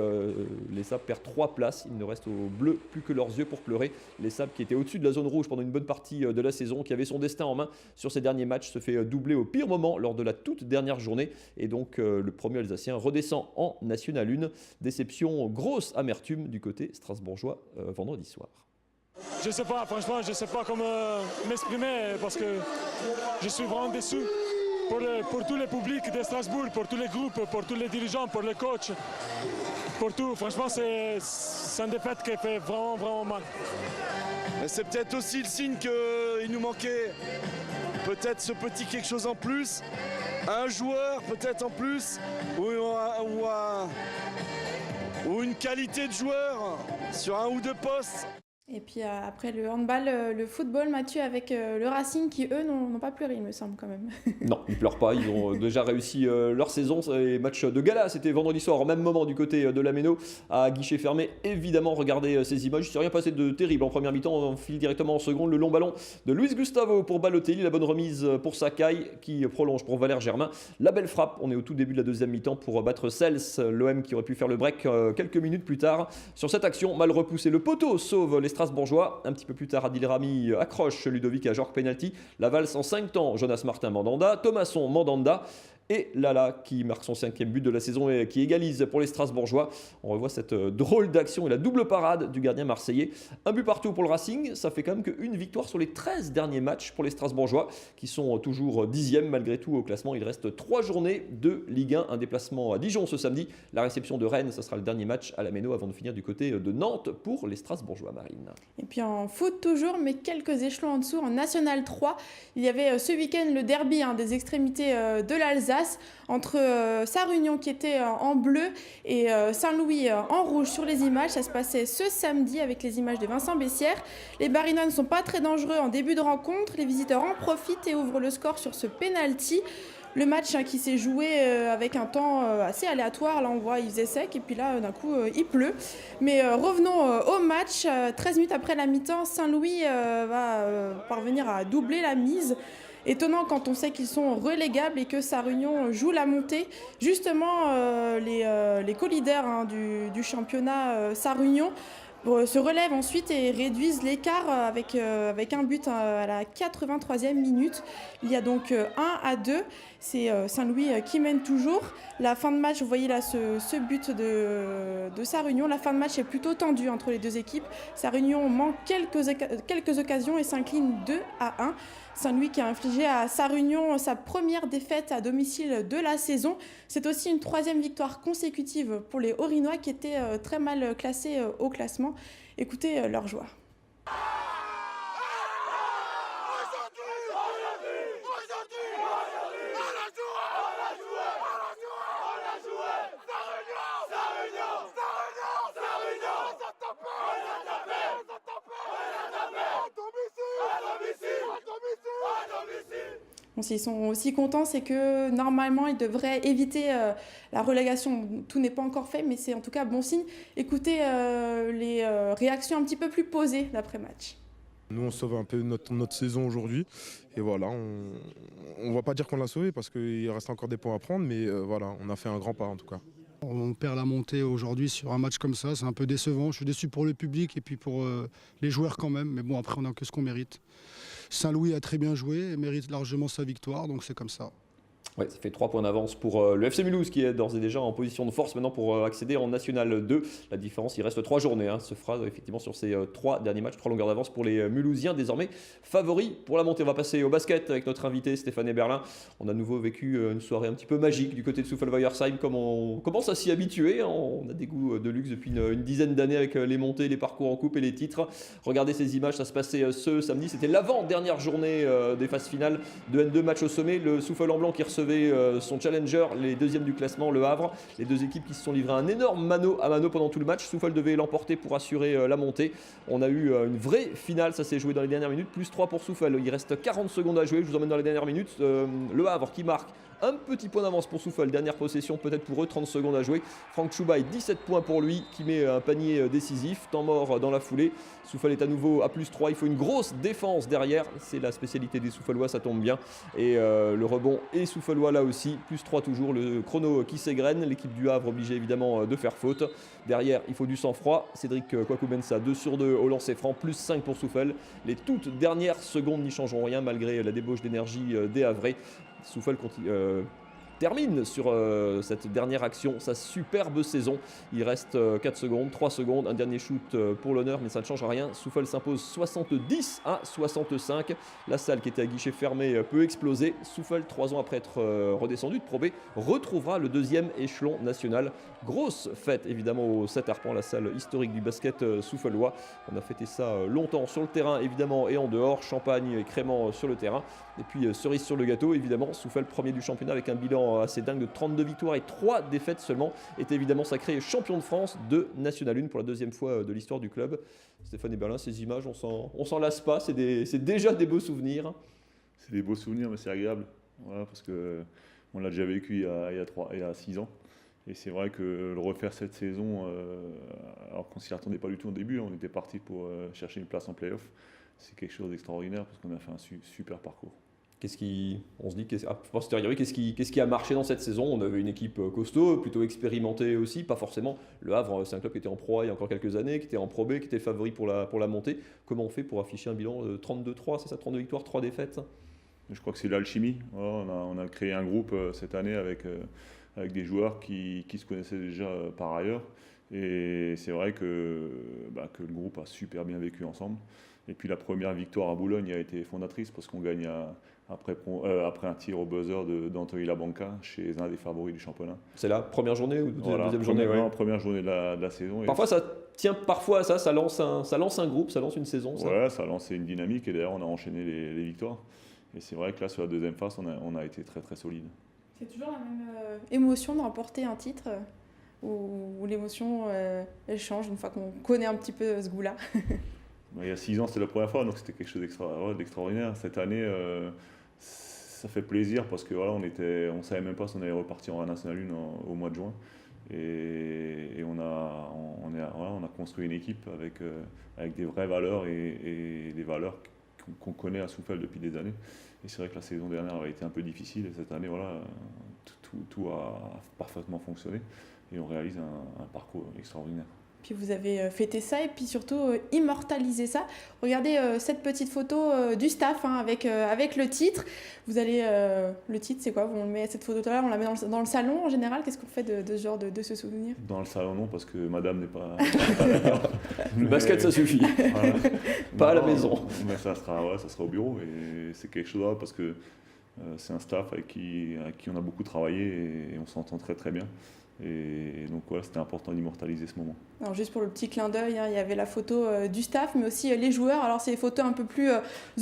les SAB perdent 3 places. Il ne reste aux Bleus plus que leurs yeux pour pleurer. Les SAB qui étaient au-dessus de la zone rouge pendant une bonne partie de la saison, qui avait son destin en main sur ces derniers matchs, se fait doubler au pire moment lors de la toute dernière journée. Et donc le premier Alsacien redescend en National 1. Déception, grosse amertume du côté strasbourgeois vendredi soir. Je sais pas, franchement, je sais pas comment m'exprimer parce que je suis vraiment déçu pour tout le public de Strasbourg, pour tous les groupes, pour tous les dirigeants, pour les coachs, pour tout. Franchement, c'est une défaite qui fait vraiment, vraiment mal. C'est peut-être aussi le signe qu'il nous manquait peut-être ce petit quelque chose en plus, un joueur peut-être en plus, ou une qualité de joueur sur un ou deux postes. Et puis après le handball, le football, Mathieu, avec le Racing qui, eux, n'ont pas pleuré, il me semble quand même. Non, ils ne pleurent pas, ils ont déjà réussi leur saison. Les matchs de gala, c'était vendredi soir, au même moment du côté de la Méno, à guichet fermé. Évidemment, regardez ces images, il ne s'est rien passé de terrible en première mi-temps. On file directement en seconde, le long ballon de Luis Gustavo pour Balotelli, la bonne remise pour Sakai qui prolonge pour Valère Germain. La belle frappe, on est au tout début de la deuxième mi-temps pour battre Cels, l'OM qui aurait pu faire le break quelques minutes plus tard. Sur cette action, mal repoussée, le poteau sauve les Strasbourgeois. Un petit peu plus tard, Adil Rami accroche Ludovic à Jorg penalty. La valse en 5 temps, Jonas Martin Mandanda, Thomasson Mandanda et Lala qui marque son 5e but de la saison et qui égalise pour les Strasbourgeois. On revoit cette drôle d'action et la double parade du gardien marseillais. Un but partout pour le Racing, ça fait quand même qu'une victoire sur les 13 derniers matchs pour les Strasbourgeois qui sont toujours 10e malgré tout au classement. Il reste 3 journées de Ligue 1, un déplacement à Dijon ce samedi. La réception de Rennes, ça sera le dernier match à la Méno avant de finir du côté de Nantes pour les Strasbourgeois, Marine. Et puis en foot toujours, mais quelques échelons en dessous, en National 3, il y avait ce week-end le derby des extrémités de l'Alsace entre Sarre-Union qui était en bleu et Saint-Louis en rouge sur les images. Ça se passait ce samedi avec les images de Vincent Bessières. Les Barinois ne sont pas très dangereux en début de rencontre. Les visiteurs en profitent et ouvrent le score sur ce penalty. Le match qui s'est joué avec un temps assez aléatoire. Là, on voit, il faisait sec et puis là, d'un coup, il pleut. Mais revenons au match. 13 minutes après la mi-temps, Saint-Louis va parvenir à doubler la mise. Étonnant quand on sait qu'ils sont relégables et que Sarre-Union joue la montée. Justement, les co-leaders du championnat Sarre-Union se relèvent ensuite et réduisent l'écart avec un but à la 83e minute. Il y a donc 1-2. C'est Saint-Louis qui mène toujours. La fin de match, vous voyez là ce but de Sarre-Union. La fin de match est plutôt tendue entre les deux équipes. Sarre-Union manque quelques occasions et s'incline 2-1. Saint-Louis qui a infligé à Sarre-Union sa première défaite à domicile de la saison. C'est aussi une 3e victoire consécutive pour les Orinois qui étaient très mal classés au classement. Écoutez leur joie. Bon, s'ils sont aussi contents, c'est que normalement, ils devraient éviter la relégation. Tout n'est pas encore fait, mais c'est en tout cas bon signe. Écoutez les réactions un petit peu plus posées d'après-match. Nous, on sauve un peu notre saison aujourd'hui. Et voilà, on ne va pas dire qu'on l'a sauvé parce qu'il reste encore des points à prendre, mais voilà, on a fait un grand pas en tout cas. On perd la montée aujourd'hui sur un match comme ça, c'est un peu décevant. Je suis déçu pour le public et puis pour les joueurs quand même. Mais bon, après, on n'a que ce qu'on mérite. Saint-Louis a très bien joué et mérite largement sa victoire, donc c'est comme ça. Ouais, ça fait 3 points d'avance pour le FC Mulhouse qui est d'ores et déjà en position de force maintenant pour accéder en National 2. La différence, il reste 3 journées, se fera effectivement sur ces 3 derniers matchs, 3 longueurs d'avance pour les Mulhousiens, désormais favoris pour la montée. On va passer au basket avec notre invité Stéphane Eberlin. On a à nouveau vécu une soirée un petit peu magique du côté de Soufel-Weyerheim, comme on commence à s'y habituer. On a des goûts de luxe depuis une dizaine d'années avec les montées, les parcours en coupe et les titres. Regardez ces images, ça se passait ce samedi, c'était l'avant-dernière journée des phases finales de N2, match au sommet. Le Soufel en blanc qui recevait son challenger, les deuxièmes du classement, le Havre. Les deux équipes qui se sont livrées un énorme mano à mano pendant tout le match. Soufel devait l'emporter pour assurer la montée. On a eu une vraie finale, ça s'est joué dans les dernières minutes, plus 3 pour Soufel. Il reste 40 secondes à jouer, je vous emmène dans les dernières minutes. Le Havre qui marque un petit point d'avance pour Soufel, dernière possession peut-être pour eux, 30 secondes à jouer. Franck Choubaï, 17 points pour lui, qui met un panier décisif, temps mort dans la foulée. Soufel est à nouveau à plus 3, il faut une grosse défense derrière, c'est la spécialité des Souffelois, ça tombe bien. Et le rebond est Souffelois là aussi, plus 3 toujours, le chrono qui s'égrène, l'équipe du Havre obligée évidemment de faire faute. Derrière, il faut du sang-froid, Cédric Kouakou-Bensa, 2 sur 2 au lancer franc, plus 5 pour Soufel. Les toutes dernières secondes n'y changeront rien malgré la débauche d'énergie des Havrais. Soufel termine sur cette dernière action, sa superbe saison. Il reste 4 secondes, 3 secondes, un dernier shoot pour l'honneur, mais ça ne changera rien. Soufel s'impose 70 à 65. La salle qui était à guichet fermé peut exploser. Soufel, 3 ans après être redescendu de Pro B, retrouvera le 2e échelon national. Grosse fête évidemment au 7 Arpents, la salle historique du basket souffelois. On a fêté ça longtemps sur le terrain évidemment et en dehors, champagne et crément sur le terrain. Et puis cerise sur le gâteau évidemment, Soufel premier du championnat avec un bilan assez dingue de 32 victoires et 3 défaites seulement, est évidemment sacré champion de France de National 1 pour la 2e fois de l'histoire du club. Stéphane Eberlin, ces images, on s'en lasse pas, c'est déjà des beaux souvenirs. C'est des beaux souvenirs, mais c'est agréable, voilà, parce qu'on l'a déjà vécu il y a 6 ans. Et c'est vrai que le refaire cette saison, alors qu'on ne s'y attendait pas du tout au début, on était parti pour chercher une place en play-off, c'est quelque chose d'extraordinaire parce qu'on a fait un super parcours. Qu'est-ce qui a marché dans cette saison? On avait une équipe costaud, plutôt expérimentée aussi, pas forcément. Le Havre, c'est un club qui était en Pro A il y a encore quelques années, qui était en Pro B, qui était favori pour la montée. Comment on fait pour afficher un bilan de 32-3, c'est ça, 32 victoires, 3 défaites? Je crois que c'est l'alchimie. On a créé un groupe cette année avec des joueurs qui se connaissaient déjà par ailleurs. Et c'est vrai que le groupe a super bien vécu ensemble. Et puis la première victoire à Boulogne a été fondatrice parce qu'on gagne après un tir au buzzer d'Anthony Labanca chez un des favoris du championnat. C'est la première journée ou deuxième journée? Première journée de la saison. Parfois ça tient à ça lance un groupe, ça lance une saison. Ça a lancé une dynamique et d'ailleurs on a enchaîné les victoires. Et c'est vrai que là sur la deuxième phase on a été très très solide. C'est toujours la même émotion de remporter un titre où l'émotion elle change une fois qu'on connaît un petit peu ce goût-là. Il y a 6 ans, c'était la première fois, donc c'était quelque chose d'extraordinaire. Cette année, ça fait plaisir parce que on savait même pas si on allait repartir en National 1 au mois de juin. Et on a construit une équipe avec des vraies valeurs et des valeurs qu'on connaît à Soufel depuis des années. Et c'est vrai que la saison dernière avait été un peu difficile et cette année, tout a parfaitement fonctionné et on réalise un parcours extraordinaire. Puis vous avez fêté ça et puis surtout immortalisé ça. Regardez cette petite photo du staff avec le titre. Vous allez le titre, c'est quoi? On met cette photo-là, on la met dans le salon en général. Qu'est-ce qu'on fait de ce genre de ce souvenir? Dans le salon non, parce que madame n'est pas d'accord. Le basket ça suffit. Voilà. Pas à la maison. Mais ça sera au bureau et c'est quelque chose parce que c'est un staff avec qui on a beaucoup travaillé et on s'entend très très bien. Et donc voilà, c'était important d'immortaliser ce moment. Alors juste pour le petit clin d'œil, il y avait la photo du staff, mais aussi les joueurs. Alors c'est des photos un peu plus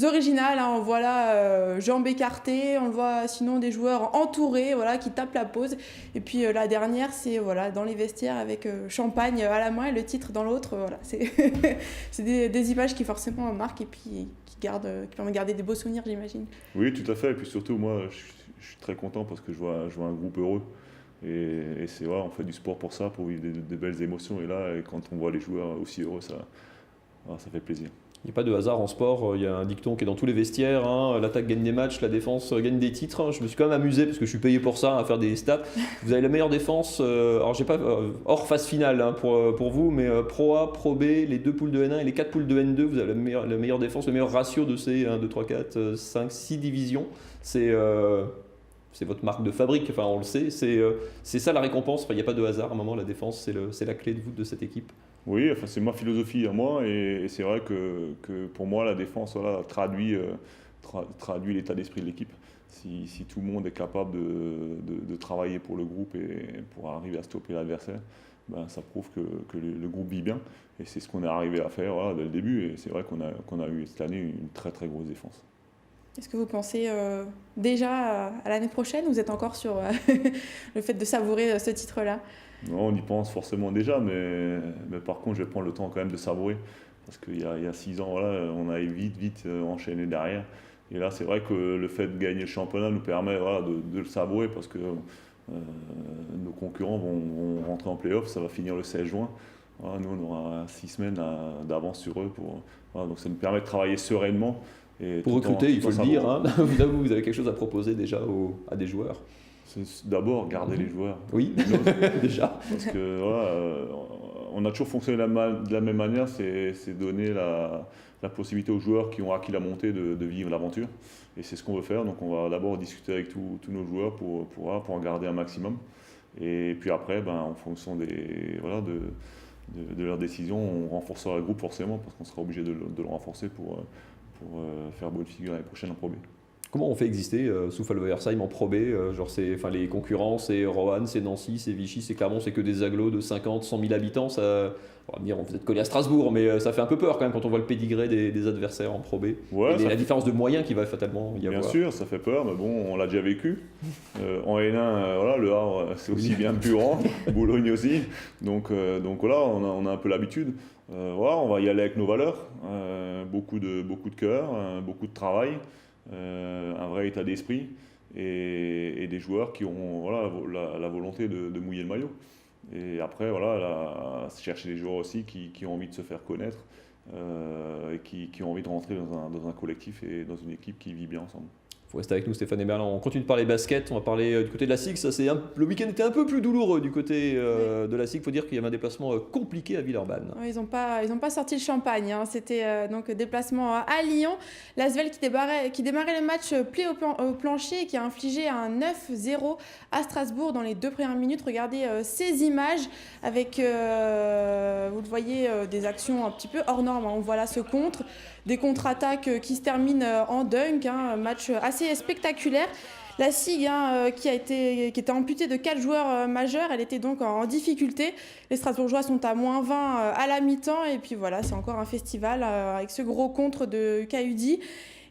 originales. On voit là jambes écartées, on voit sinon des joueurs entourés, qui tapent la pause. Et puis la dernière, c'est dans les vestiaires avec champagne à la main et le titre dans l'autre. C'est des images qui forcément marquent et puis qui permettent de garder des beaux souvenirs, j'imagine. Oui, tout à fait. Et puis surtout, moi, je suis très content parce que je vois un groupe heureux. Et c'est on fait du sport pour ça, pour vivre de belles émotions. Et là, quand on voit les joueurs aussi heureux, ça fait plaisir. Il n'y a pas de hasard en sport, il y a un dicton qui est dans tous les vestiaires, l'attaque gagne des matchs, la défense gagne des titres. Je me suis quand même amusé, parce que je suis payé pour ça, à faire des stats. Vous avez la meilleure défense, alors j'ai pas hors phase finale pour vous, mais Pro A, Pro B, les 2 poules de N1 et les 4 poules de N2, vous avez la meilleure défense, le meilleur ratio de ces 1, 2, 3, 4, 5, 6 divisions. C'est votre marque de fabrique, on le sait, c'est ça la récompense. Il n'y a pas de hasard, à un moment la défense c'est la clé de voûte de cette équipe. Oui, c'est ma philosophie à moi et c'est vrai que pour moi la défense traduit l'état d'esprit de l'équipe. Si tout le monde est capable de travailler pour le groupe et pour arriver à stopper l'adversaire, ça prouve que le groupe vit bien et c'est ce qu'on est arrivé à faire dès le début et c'est vrai qu'on a eu cette année une très très grosse défense. Est-ce que vous pensez déjà à l'année prochaine ou vous êtes encore sur le fait de savourer ce titre-là ? Non, on y pense forcément déjà, mais par contre, je vais prendre le temps quand même de savourer. Parce qu'il y a 6 ans, on a vite enchaîné derrière. Et là, c'est vrai que le fait de gagner le championnat nous permet de le savourer parce que nos concurrents vont rentrer en play-off, ça va finir le 16 juin. Nous, on aura 6 semaines d'avance sur eux. Donc ça nous permet de travailler sereinement. Et pour recruter, il faut le dire, vous avez quelque chose à proposer déjà à des joueurs. C'est d'abord garder les joueurs. Oui, déjà. Parce que on a toujours fonctionné de la même manière, c'est donner la possibilité aux joueurs qui ont acquis la montée de vivre l'aventure. Et c'est ce qu'on veut faire. Donc on va d'abord discuter avec tous nos joueurs pour en garder un maximum. Et puis après, en fonction de leurs décisions, on renforcera le groupe forcément parce qu'on sera obligé de le renforcer pour faire bonne figure l'année prochaine en Pro B. Comment on fait exister Soufal-Weiersheim en Pro B les concurrents, c'est Roanne, c'est Nancy, c'est Vichy, c'est Clermont, c'est que des agglos de 50, 100 000 habitants. Ça, on va me dire, vous êtes collé à Strasbourg, mais ça fait un peu peur quand même quand on voit le pédigré des adversaires en Pro B. Ouais, et la différence de moyens qui va fatalement y avoir. Bien sûr, ça fait peur, mais bon, on l'a déjà vécu. En N1, le Havre, c'est aussi bien plus grand, Boulogne aussi. Donc on a un peu l'habitude. On va y aller avec nos valeurs, beaucoup de cœur, beaucoup de travail. Un vrai état d'esprit et des joueurs qui ont la volonté de mouiller le maillot. Et après, chercher des joueurs aussi qui ont envie de se faire connaître et qui ont envie de rentrer dans un collectif et dans une équipe qui vit bien ensemble. Faut rester avec nous, Stéphane Eberlin. On continue de parler basket, on va parler du côté de la SIG. Le week-end était un peu plus douloureux du côté de la SIG. Il faut dire qu'il y avait un déplacement compliqué à Villeurbanne. Ils n'ont pas sorti le champagne. C'était donc déplacement à Lyon. L'Asvel qui démarrait le match plié au plancher et qui a infligé un 9-0 à Strasbourg dans les 2 premières minutes. Regardez ces images avec, vous le voyez, des actions un petit peu hors normes. On voit là ce contre. Des contre-attaques qui se terminent en dunk, un match assez spectaculaire. La SIG qui était amputée de 4 joueurs majeurs, elle était donc en difficulté. Les Strasbourgeois sont à -20 à la mi-temps et puis voilà, c'est encore un festival avec ce gros contre de Cahudi.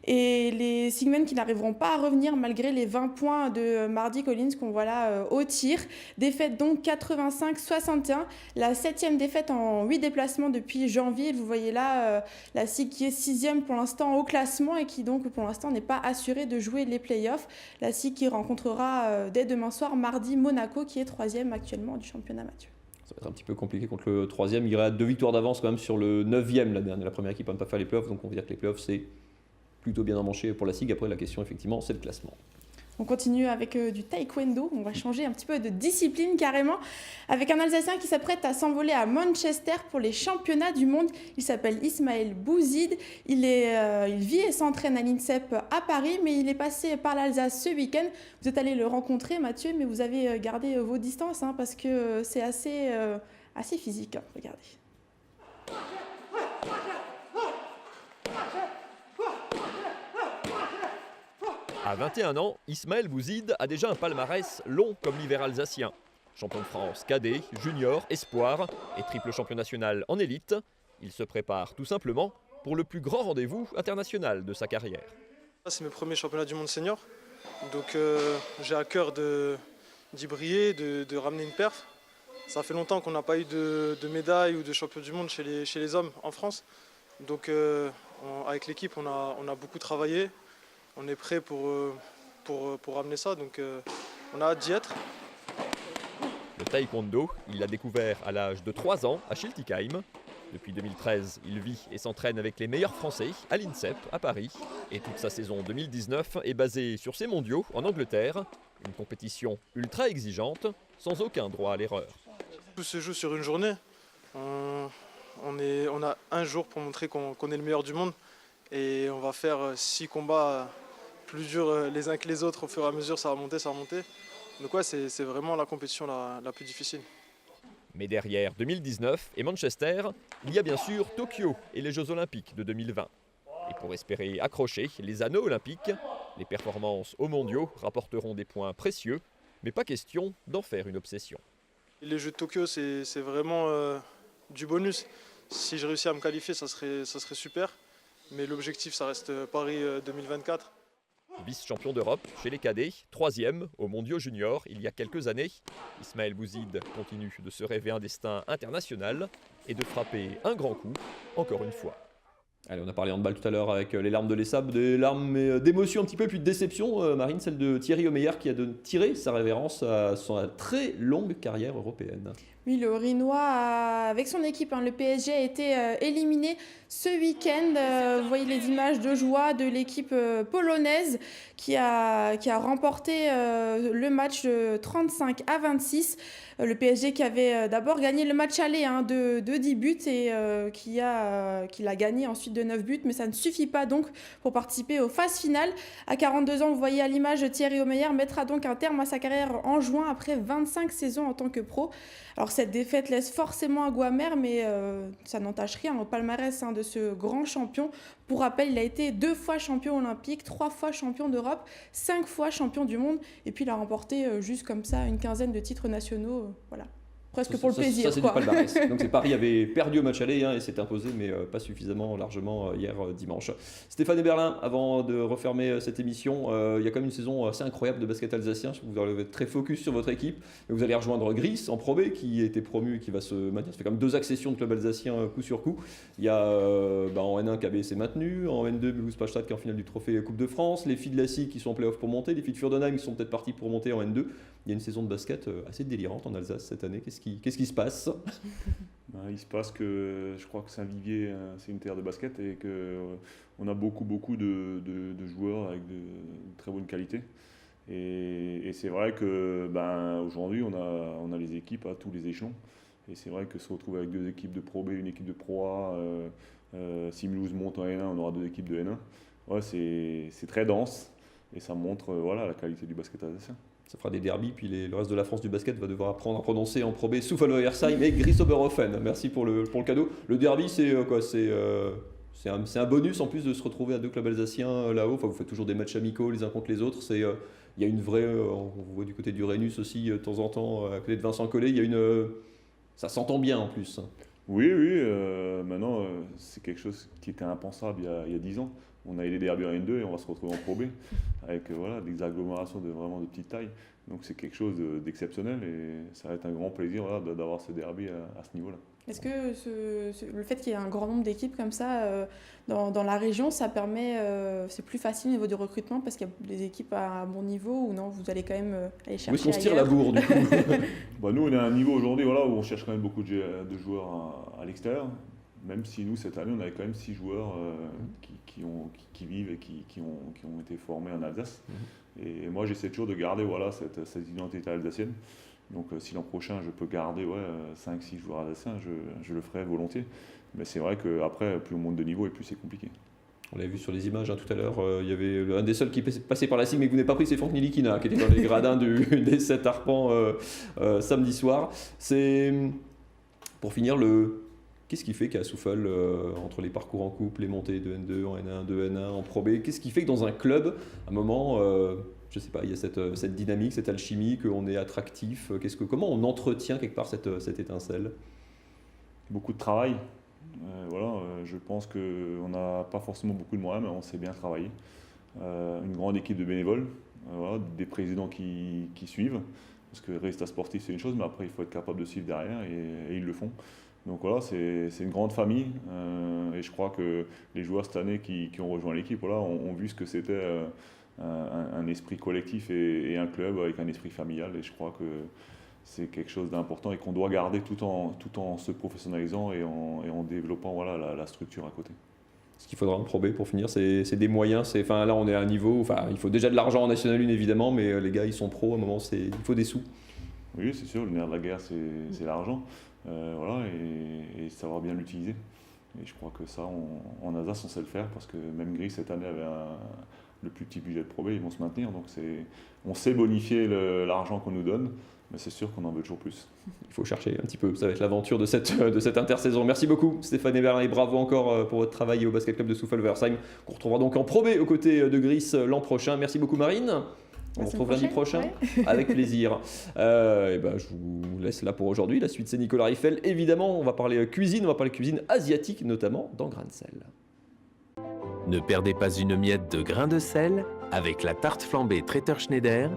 Et les Sigmen qui n'arriveront pas à revenir malgré les 20 points de Mardy Collins qu'on voit là au tir. Défaite donc 85-61, la 7e défaite en 8 déplacements depuis janvier. Vous voyez là la SIG qui est 6e pour l'instant au classement et qui donc pour l'instant n'est pas assurée de jouer les playoffs. La SIG qui rencontrera dès demain soir mardi Monaco qui est 3e actuellement du championnat Mathieu. Ça va être un petit peu compliqué contre le 3e. Il y aura 2 victoires d'avance quand même sur le 9e, la première équipe à ne pas faire les playoffs. Donc on va dire que les playoffs c'est plutôt bien emmanché pour la SIG. Après, la question, effectivement, c'est le classement. On continue avec du taekwondo. On va changer un petit peu de discipline carrément. Avec un Alsacien qui s'apprête à s'envoler à Manchester pour les championnats du monde. Il s'appelle Ismaël Bouzid. Il vit et s'entraîne à l'INSEP à Paris, mais il est passé par l'Alsace ce week-end. Vous êtes allé le rencontrer, Mathieu, mais vous avez gardé vos distances parce que c'est assez physique. Regardez. À 21 ans, Ismaël Bouzid a déjà un palmarès long comme l'hiver alsacien. Champion de France cadet, junior, espoir et triple champion national en élite, il se prépare tout simplement pour le plus grand rendez-vous international de sa carrière. C'est mes premiers championnats du monde senior, donc j'ai à cœur d'y briller, de ramener une perf. Ça fait longtemps qu'on n'a pas eu de médaille ou de champion du monde chez les hommes en France. Donc avec l'équipe, on a beaucoup travaillé. On est prêt pour ramener ça. Donc on a hâte d'y être. Le taekwondo, il l'a découvert à l'âge de 3 ans à Schiltigheim. Depuis 2013, il vit et s'entraîne avec les meilleurs Français à l'INSEP à Paris. Et toute sa saison 2019 est basée sur ces mondiaux en Angleterre. Une compétition ultra exigeante, sans aucun droit à l'erreur. Tout se joue sur une journée. On a un jour pour montrer qu'on est le meilleur du monde. Et on va faire 6 combats plus durs les uns que les autres. Au fur et à mesure, ça va monter, ça va monter. Donc ouais, c'est vraiment la compétition la plus difficile. Mais derrière 2019 et Manchester, il y a bien sûr Tokyo et les Jeux Olympiques de 2020. Et pour espérer accrocher les anneaux olympiques, les performances aux mondiaux rapporteront des points précieux, mais pas question d'en faire une obsession. Les Jeux de Tokyo, c'est vraiment du bonus. Si je réussis à me qualifier, ça serait super. Mais l'objectif, ça reste Paris 2024. Vice-champion d'Europe chez les cadets, 3e aux mondiaux juniors il y a quelques années. Ismaël Bouzid continue de se rêver un destin international et de frapper un grand coup, encore une fois. Allez, on a parlé handball tout à l'heure avec les larmes de l'ESSAB, des larmes d'émotion un petit peu, puis de déception, Marine, celle de Thierry Omeyer qui a tiré sa révérence à sa très longue carrière européenne. Oui, le Rinois, avec son équipe, le PSG, a été éliminé ce week-end. Vous voyez les images de joie de l'équipe polonaise qui a remporté le match 35-26. Le PSG qui avait d'abord gagné le match aller de 10 buts et qui l'a gagné ensuite de 9 buts. Mais ça ne suffit pas donc pour participer aux phases finales. À 42 ans, vous voyez à l'image, Thierry Omeyer mettra donc un terme à sa carrière en juin après 25 saisons en tant que pro. Alors cette défaite laisse forcément un goût amer, mais ça n'entache rien au palmarès de ce grand champion. Pour rappel, il a été 2 fois champion olympique, 3 fois champion d'Europe, 5 fois champion du monde. Et puis il a remporté juste comme ça une quinzaine de titres nationaux. Voilà. Presque pour le plaisir. Ça, c'est quoi. du palmarès. Donc Paris avait perdu au match aller et s'est imposé, mais pas suffisamment largement hier dimanche. Stéphane Eberlin, avant de refermer cette émission, il y a quand même une saison assez incroyable de basket alsacien. Vous allez être très focus sur votre équipe. Mais vous allez rejoindre Gris en Pro B, qui a été promu et qui va se maintenir. Ça fait quand même 2 accessions de club alsacien coup sur coup. Il y a en N1 KB s'est maintenu, en N2 Mulhouse Pastad qui est en finale du trophée Coupe de France, les filles de la SIC qui sont en play-off pour monter, les filles de Furdenheim qui sont peut-être parties pour monter en N2. Il y a une saison de basket assez délirante en Alsace cette année. Qu'est-ce qui se passe ? Il se passe que je crois que c'est un vivier, c'est une terre de basket et qu'on a beaucoup de joueurs avec de très bonne qualité. Et c'est vrai que aujourd'hui on a les équipes à tous les échelons. Et c'est vrai que se retrouver avec 2 équipes de Pro B, une équipe de Pro A, si Mulhouse monte en N1, on aura 2 équipes de N1. Ouais, c'est très dense et ça montre la qualité du basket alsacien. Ça fera des derbies, puis le reste de la France du basket va devoir apprendre à prononcer en Pro B Souffalo-Ersheim et Gris-Oberhofen. Merci pour le cadeau. Le derby, c'est quoi ? C'est un bonus en plus de se retrouver à 2 clubs alsaciens là-haut. Enfin, vous faites toujours des matchs amicaux les uns contre les autres. Il y a une vraie... on voit du côté du Rhenus aussi, de temps en temps, à côté de Vincent Collet. Ça s'entend bien en plus. Oui. Maintenant, c'est quelque chose qui était impensable il y a 10 ans. On a eu les derbies en N2 et on va se retrouver en Pro B avec des agglomérations vraiment de petite taille. Donc c'est quelque chose d'exceptionnel et ça va être un grand plaisir d'avoir ce derby à ce niveau-là. Est-ce que le fait qu'il y ait un grand nombre d'équipes comme ça dans la région, ça permet, c'est plus facile au niveau du recrutement parce qu'il y a des équipes à un bon niveau ou non, vous allez quand même aller chercher ailleurs ? Où est-ce qu'on se tire la bourre du coup ? Nous on est à un niveau aujourd'hui où on cherche quand même beaucoup de joueurs à l'extérieur. Même si nous, cette année, on avait quand même 6 joueurs qui vivent et qui ont été formés en Alsace. Et moi, j'essaie toujours de garder cette identité alsacienne. Donc si l'an prochain, je peux garder 5-6 joueurs alsaciens, je le ferai volontiers. Mais c'est vrai qu'après, plus on monte de niveau et plus c'est compliqué. On l'a vu sur les images tout à l'heure, il y avait un des seuls qui passait par la SIG mais que vous n'avez pas pris, c'est Franck Nilikina qui était dans les gradins des 7 arpents samedi soir. Pour finir, qu'est-ce qui fait qu'à Souffle, entre les parcours en couple, les montées de N2, en N1, de N1, en Pro B, qu'est-ce qui fait que dans un club, à un moment, Je sais pas, il y a cette dynamique, cette alchimie, qu'on est attractif. Comment on entretient quelque part cette étincelle? Beaucoup de travail. Je pense qu'on n'a pas forcément beaucoup de moyens, mais on sait bien travailler. Une grande équipe de bénévoles, des présidents qui suivent. Parce que résultat sportif, c'est une chose, mais après, il faut être capable de suivre derrière, et ils le font. Donc voilà, c'est une grande famille. Et je crois que les joueurs cette année qui ont rejoint l'équipe ont vu ce que c'était un esprit collectif et un club avec un esprit familial. Et je crois que c'est quelque chose d'important et qu'on doit garder tout en se professionnalisant et en développant la structure à côté. Ce qu'il faudra en Pro B pour finir, c'est des moyens. Là, on est à un niveau. Il faut déjà de l'argent en National 1 évidemment, mais les gars, ils sont pros. À un moment, il faut des sous. Oui, c'est sûr. Le nerf de la guerre, c'est l'argent. Et savoir bien l'utiliser. Et je crois que ça, en Alsace, on sait le faire parce que même Gris cette année avait le plus petit budget de Pro B, ils vont se maintenir. Donc on sait bonifier l'argent qu'on nous donne. Mais c'est sûr qu'on en veut toujours plus. Il faut chercher un petit peu, ça va être l'aventure de cette intersaison. Merci beaucoup Stéphane Eberlin et bravo encore pour votre travail au Basket Club de Souffelversheim, qu'on retrouvera donc en Pro B aux côtés de Gris l'an prochain. Merci beaucoup Marine. On se retrouve lundi prochain, avec plaisir. Je vous laisse là pour aujourd'hui. La suite, c'est Nicolas Riffel. Évidemment, on va parler cuisine asiatique, notamment dans Grain de sel. Ne perdez pas une miette de grain de sel avec la tarte flambée Traiteur Schneider,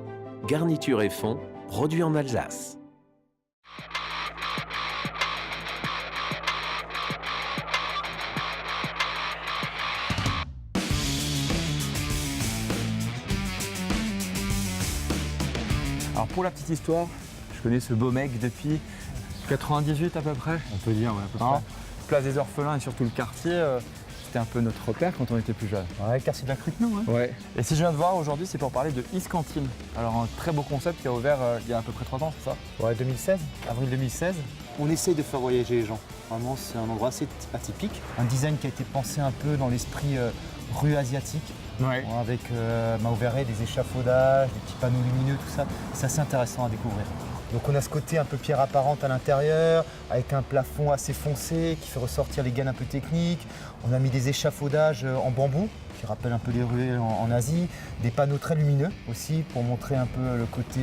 garniture et fond, produit en Alsace. Alors pour la petite histoire, je connais ce beau mec depuis 98 à peu près. On peut dire, ouais, à peu près. Place des Orphelins et surtout le quartier, c'était un peu notre repère quand on était plus jeune. Ouais, le quartier de la Crutenon, hein. Ouais. Et si je viens de voir aujourd'hui, c'est pour parler de Is Cantine. Alors un très beau concept qui a ouvert il y a à peu près 3 ans, c'est ça? Ouais, 2016, avril 2016. On essaye de faire voyager les gens. Vraiment, c'est un endroit assez atypique. Un design qui a été pensé un peu dans l'esprit rue asiatique. Ouais. Avec, vous verrez, des échafaudages, des petits panneaux lumineux, tout ça. C'est assez intéressant à découvrir. Donc on a ce côté un peu pierre apparente à l'intérieur, avec un plafond assez foncé qui fait ressortir les gaines un peu techniques. On a mis des échafaudages en bambou, qui rappellent un peu les rues en Asie. Des panneaux très lumineux aussi, pour montrer un peu le côté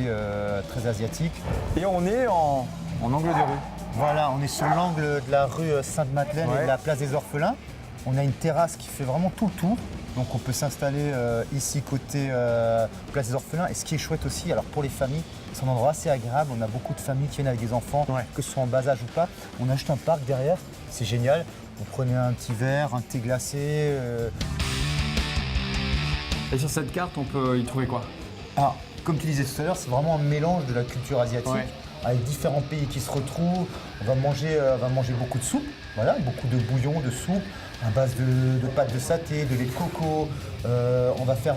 très asiatique. Et on est en angle de rue. Voilà, on est sur l'angle de la rue Sainte-Madeleine et de la place des Orphelins. On a une terrasse qui fait vraiment tout le tour. Donc on peut s'installer ici côté place des Orphelins. Et ce qui est chouette aussi, alors pour les familles, c'est un endroit assez agréable. On a beaucoup de familles qui viennent avec des enfants, que ce soit en bas âge ou pas. On a juste un parc derrière, c'est génial. Vous prenez un petit verre, un thé glacé. Et sur cette carte, on peut y trouver quoi? Alors, comme tu disais tout à l'heure, c'est vraiment un mélange de la culture asiatique. Avec différents pays qui se retrouvent. On va manger beaucoup de soupe, voilà, beaucoup de bouillon, de soupe, à base de pâtes de saté, de lait de coco. On va faire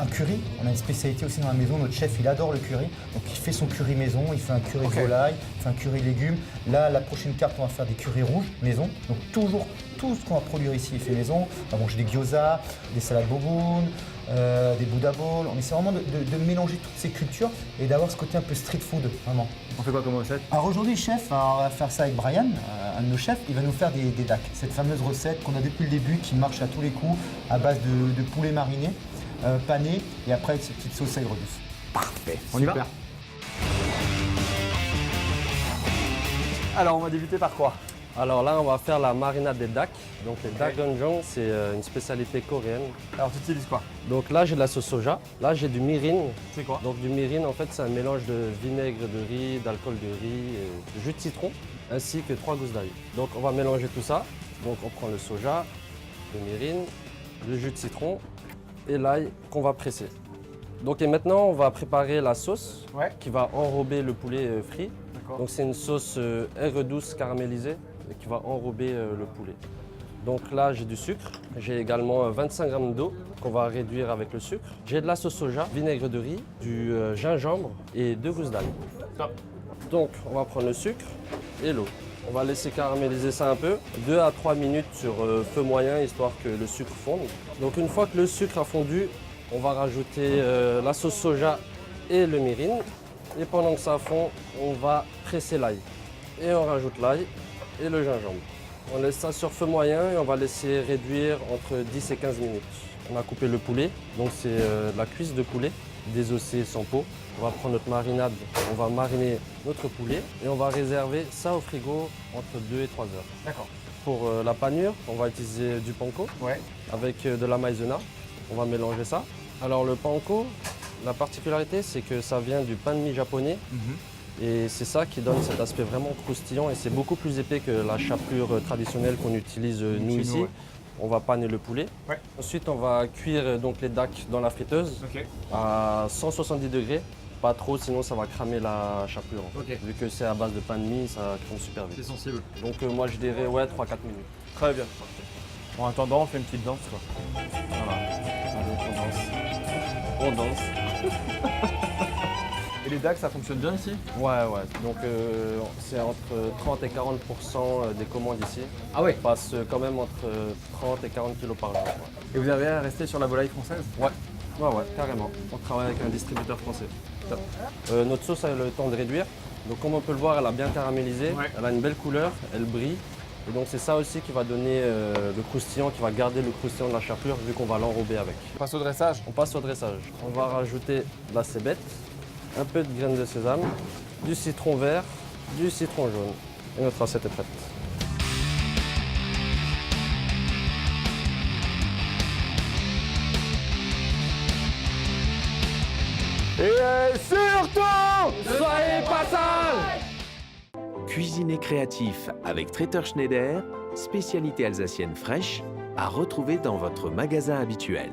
un curry. On a une spécialité aussi dans la maison. Notre chef, il adore le curry. Donc il fait son curry maison, il fait un curry volaille, il fait un curry légumes. Là, la prochaine carte, on va faire des currys rouges maison. Donc toujours, tout ce qu'on va produire ici est fait maison. On va manger des gyoza, des salades boboon, des Buddha Bowls. On essaie vraiment de mélanger toutes ces cultures et d'avoir ce côté un peu street food, vraiment. On fait quoi comme recette? Alors aujourd'hui, chef, on va faire ça avec Brian, un de nos chefs. Il va nous faire des DAC. Cette fameuse recette qu'on a depuis le début, qui marche à tous les coups, à base de poulet mariné, pané, et après avec cette petite sauce aigre douce. Parfait, on y va. Alors on va débuter par quoi? Alors là, on va faire la marinade des dak. Donc les dak doenjang, c'est une spécialité coréenne. Alors tu utilises quoi? Donc là, j'ai de la sauce soja. Là, j'ai du mirin. C'est quoi? Donc du mirin, en fait, c'est un mélange de vinaigre de riz, d'alcool de riz, et de jus de citron, ainsi que 3 gousses d'ail. Donc on va mélanger tout ça. Donc on prend le soja, le mirin, le jus de citron et l'ail qu'on va presser. Donc et maintenant, on va préparer la sauce qui va enrober le poulet frit. Donc c'est une sauce aigre douce caramélisée qui va enrober le poulet. Donc là, j'ai du sucre. J'ai également 25 g d'eau qu'on va réduire avec le sucre. J'ai de la sauce soja, vinaigre de riz, du gingembre et 2 gousses d'ail. Donc on va prendre le sucre et l'eau. On va laisser caraméliser ça un peu, 2 à 3 minutes sur feu moyen, histoire que le sucre fonde. Donc une fois que le sucre a fondu, on va rajouter la sauce soja et le mirin. Et pendant que ça fond, on va presser l'ail. Et on rajoute l'ail et le gingembre. On laisse ça sur feu moyen et on va laisser réduire entre 10 et 15 minutes. On a coupé le poulet, donc c'est de la cuisse de poulet. désossé sans peau. On va prendre notre marinade, on va mariner notre poulet et on va réserver ça au frigo entre 2 et 3 heures. D'accord. Pour la panure, on va utiliser du panko avec de la maïzena. On va mélanger ça. Alors le panko, la particularité, c'est que ça vient du pain de mie japonais. Et c'est ça qui donne cet aspect vraiment croustillant et c'est beaucoup plus épais que la chapelure traditionnelle qu'on utilise nous Chez ici. nous, ouais. On va paner le poulet. Ensuite, on va cuire donc les dacs dans la friteuse à 170 degrés. Pas trop, sinon ça va cramer la chapelure. En fait. Vu que c'est à base de pain de mie, ça crame super vite. C'est sensible. Donc moi je dirais 3-4 minutes. Très bien. En attendant, on fait une petite danse quoi. Voilà. Allez, on danse. On danse. Et les dacs, ça fonctionne bien ici? Ouais. Donc c'est entre 30 et 40% des commandes ici. Ah ouais? On passe quand même entre 30 et 40 kilos par jour. Et vous avez resté sur la volaille française? Ouais, carrément. On travaille avec un distributeur français. Notre sauce a le temps de réduire. Donc comme on peut le voir, elle a bien caramélisé. Elle a une belle couleur, elle brille. Et donc c'est ça aussi qui va donner le croustillant, qui va garder le croustillant de la chapelure vu qu'on va l'enrober avec. On passe au dressage? On passe au dressage. On va rajouter de la cébette, un peu de graines de sésame, du citron vert, du citron jaune. Et notre assiette est prête. Et surtout, soyez pas sales! Cuisiner créatif avec Traiteur Schneider, spécialité alsacienne fraîche, à retrouver dans votre magasin habituel.